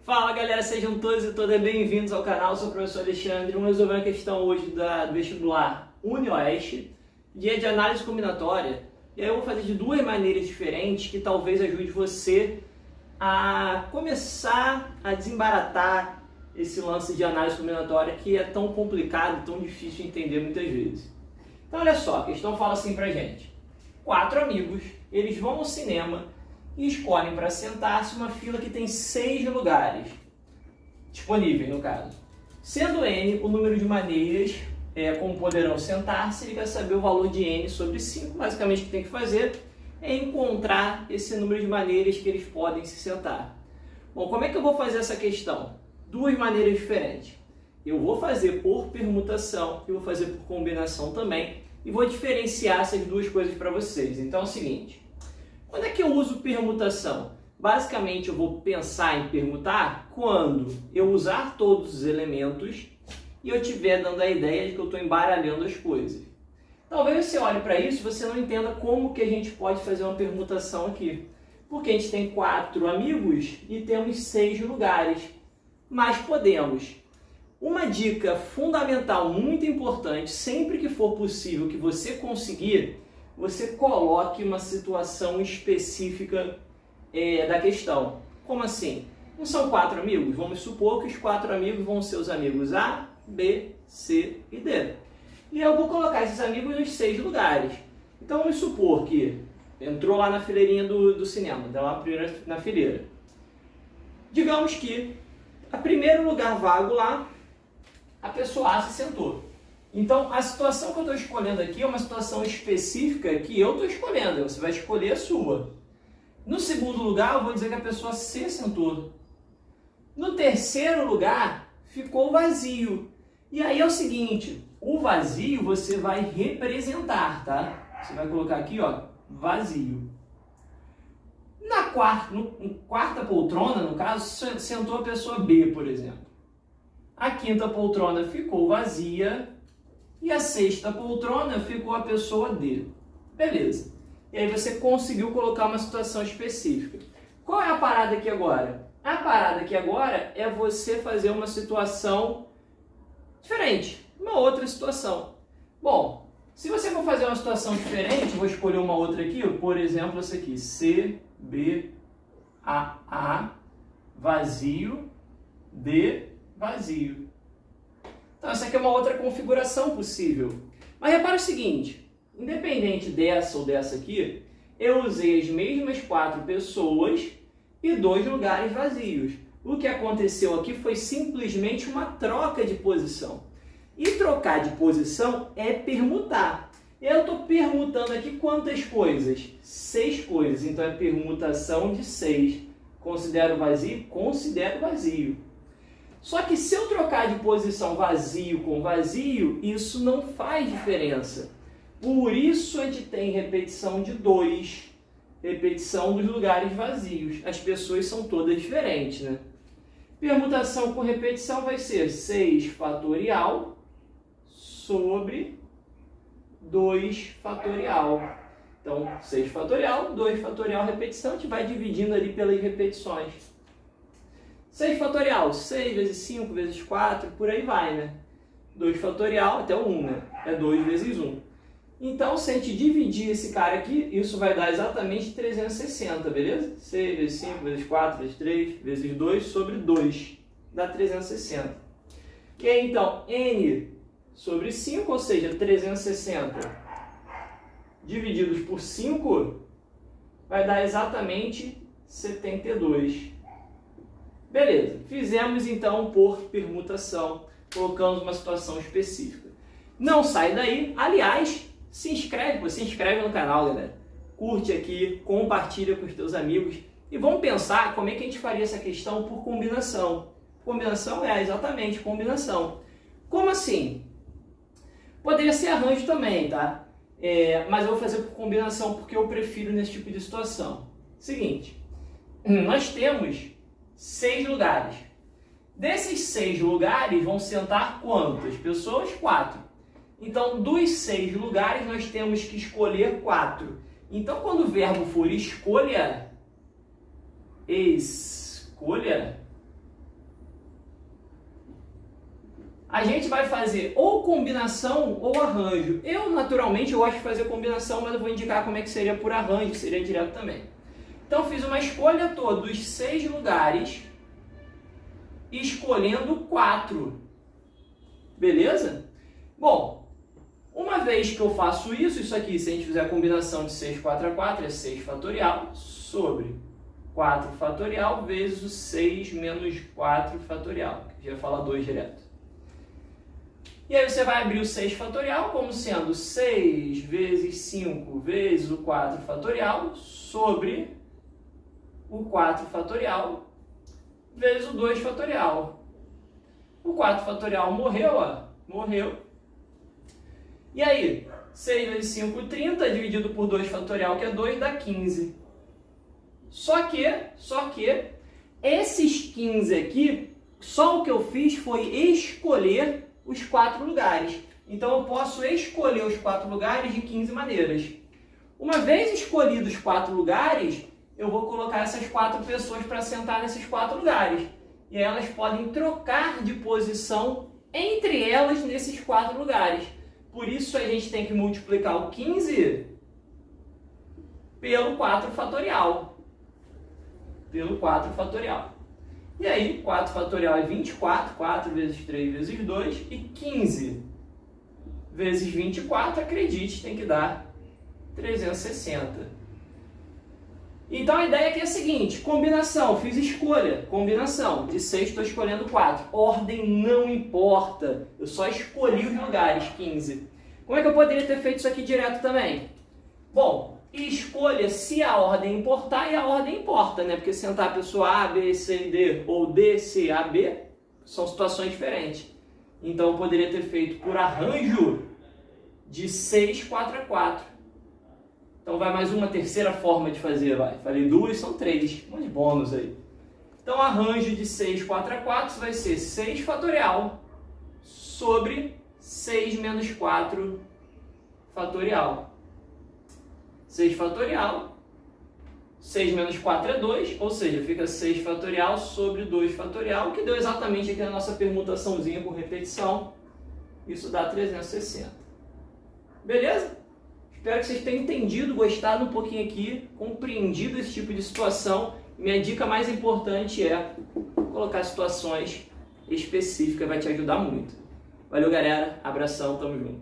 Fala galera, sejam todos e todas bem-vindos ao canal. Eu sou o professor Alexandre. Vamos resolver a questão hoje do vestibular UniOeste, dia de análise combinatória. E aí eu vou fazer de duas maneiras diferentes que talvez ajude você a começar a desembaratar esse lance de análise combinatória que é tão complicado, tão difícil de entender muitas vezes. Então olha só, a questão fala assim pra gente. 4 amigos, eles vão ao cinema e escolhem para sentar-se uma fila que tem 6 lugares disponíveis, no caso. Sendo n o número de maneiras como poderão sentar-se, ele quer saber o valor de n sobre 5. Basicamente o que tem que fazer é encontrar esse número de maneiras que eles podem se sentar. Bom, como é que eu vou fazer essa questão? Duas maneiras diferentes. Eu vou fazer por permutação e vou fazer por combinação também, e vou diferenciar essas duas coisas para vocês. Então é o seguinte, quando é que eu uso permutação? Basicamente eu vou pensar em permutar quando eu usar todos os elementos e eu estiver dando a ideia de que eu estou embaralhando as coisas. Talvez você olhe para isso e você não entenda como que a gente pode fazer uma permutação aqui. Porque a gente tem 4 amigos e temos 6 lugares, mas podemos. Uma dica fundamental, muito importante, sempre que for possível que você conseguir, você coloque uma situação específica da questão. Como assim? Não são 4 amigos? Vamos supor que os 4 amigos vão ser os amigos A, B, C e D. E eu vou colocar esses amigos nos 6 lugares. Então vamos supor que entrou lá na fileirinha do cinema, então lá na fileira. Digamos que a primeiro lugar vago lá, a pessoa A se sentou. Então, a situação que eu estou escolhendo aqui é uma situação específica que eu estou escolhendo. Você vai escolher a sua. No segundo lugar, eu vou dizer que a pessoa C sentou. No terceiro lugar, ficou vazio. E aí é o seguinte, o vazio você vai representar, tá? Você vai colocar aqui, ó, vazio. Na quarta poltrona, no caso, sentou a pessoa B, por exemplo. A quinta poltrona ficou vazia e a sexta poltrona ficou a pessoa D. Beleza. E aí você conseguiu colocar uma situação específica. Qual é a parada aqui agora? A parada aqui agora é você fazer uma situação diferente, uma outra situação. Bom, se você for fazer uma situação diferente, vou escolher uma outra aqui, por exemplo, essa aqui, C, B, A, vazio, D, vazio. Então essa aqui é uma outra configuração possível. Mas repara o seguinte, independente dessa ou dessa aqui, eu usei as mesmas 4 pessoas e 2 lugares vazios. O que aconteceu aqui foi simplesmente uma troca de posição. E trocar de posição é permutar. Eu estou permutando aqui quantas coisas? 6 coisas, então é permutação de 6. Considero vazio? Considero vazio. Só que se eu trocar de posição vazio com vazio, isso não faz diferença. Por isso a gente tem repetição de 2, repetição dos lugares vazios. As pessoas são todas diferentes, né? Permutação com repetição vai ser 6 fatorial sobre 2 fatorial. Então, 6 fatorial, 2 fatorial, repetição, a gente vai dividindo ali pelas repetições. 6 fatorial, 6 vezes 5 vezes 4, por aí vai, né? 2 fatorial, até o 1, né? É 2 vezes 1. Então, se a gente dividir esse cara aqui, isso vai dar exatamente 360, beleza? 6 vezes 5 vezes 4 vezes 3 vezes 2 sobre 2, dá 360. Que é, então, n sobre 5, ou seja, 360 divididos por 5, vai dar exatamente 72. Beleza, fizemos então por permutação, colocamos uma situação específica. Não sai daí, aliás, se inscreve no canal, galera. Curte aqui, compartilha com os teus amigos e vamos pensar como é que a gente faria essa questão por combinação. Combinação é exatamente combinação. Como assim? Poderia ser arranjo também, tá? Mas eu vou fazer por combinação porque eu prefiro nesse tipo de situação. Seguinte, nós temos 6 lugares. Desses 6 lugares vão sentar quantas pessoas? 4. Então, dos 6 lugares nós temos que escolher 4. Então, quando o verbo for escolha, a gente vai fazer ou combinação ou arranjo. Eu, naturalmente, eu gosto de fazer combinação, mas eu vou indicar como é que seria por arranjo, que seria direto também. Então, fiz uma escolha toda dos 6 lugares, escolhendo 4. Beleza? Bom, uma vez que eu faço isso aqui, se a gente fizer a combinação de 6, 4 a 4, é 6 fatorial sobre 4 fatorial vezes o 6 menos 4 fatorial. Já ia falar 2 direto. E aí você vai abrir o 6 fatorial como sendo 6 vezes 5 vezes o 4 fatorial sobre o 4 fatorial vezes o 2 fatorial. O 4 fatorial morreu, ó. Morreu. E aí, 6 vezes 5, 30, dividido por 2 fatorial, que é 2, dá 15. Só que, esses 15 aqui, só o que eu fiz foi escolher os 4 lugares. Então, eu posso escolher os 4 lugares de 15 maneiras. Uma vez escolhidos os 4 lugares, eu vou colocar essas 4 pessoas para sentar nesses 4 lugares. E aí elas podem trocar de posição entre elas nesses 4 lugares. Por isso, a gente tem que multiplicar o 15 pelo 4 fatorial. Pelo 4 fatorial. E aí, 4 fatorial é 24, 4 vezes 3 vezes 2, e 15 vezes 24, acredite, tem que dar 360. Então a ideia aqui é a seguinte, combinação, fiz escolha, combinação, de 6 estou escolhendo 4, ordem não importa, eu só escolhi os lugares, 15. Como é que eu poderia ter feito isso aqui direto também? Bom, escolha se a ordem importar, e a ordem importa, né? Porque sentar a pessoa A, B, C, D ou D, C, A, B são situações diferentes. Então eu poderia ter feito por arranjo de 6, 4 a 4. Então vai mais uma terceira forma de fazer, vai. Falei 2, são 3, um monte de bônus aí. Então arranjo de 6, 4 a 4 vai ser 6 fatorial sobre 6 menos 4 fatorial. 6 fatorial, 6 menos 4 é 2, ou seja, fica 6 fatorial sobre 2 fatorial, que deu exatamente aqui a nossa permutaçãozinha por repetição. Isso dá 360. Beleza? Espero que vocês tenham entendido, gostado um pouquinho aqui, compreendido esse tipo de situação. Minha dica mais importante é colocar situações específicas, vai te ajudar muito. Valeu, galera. Abração, tamo junto.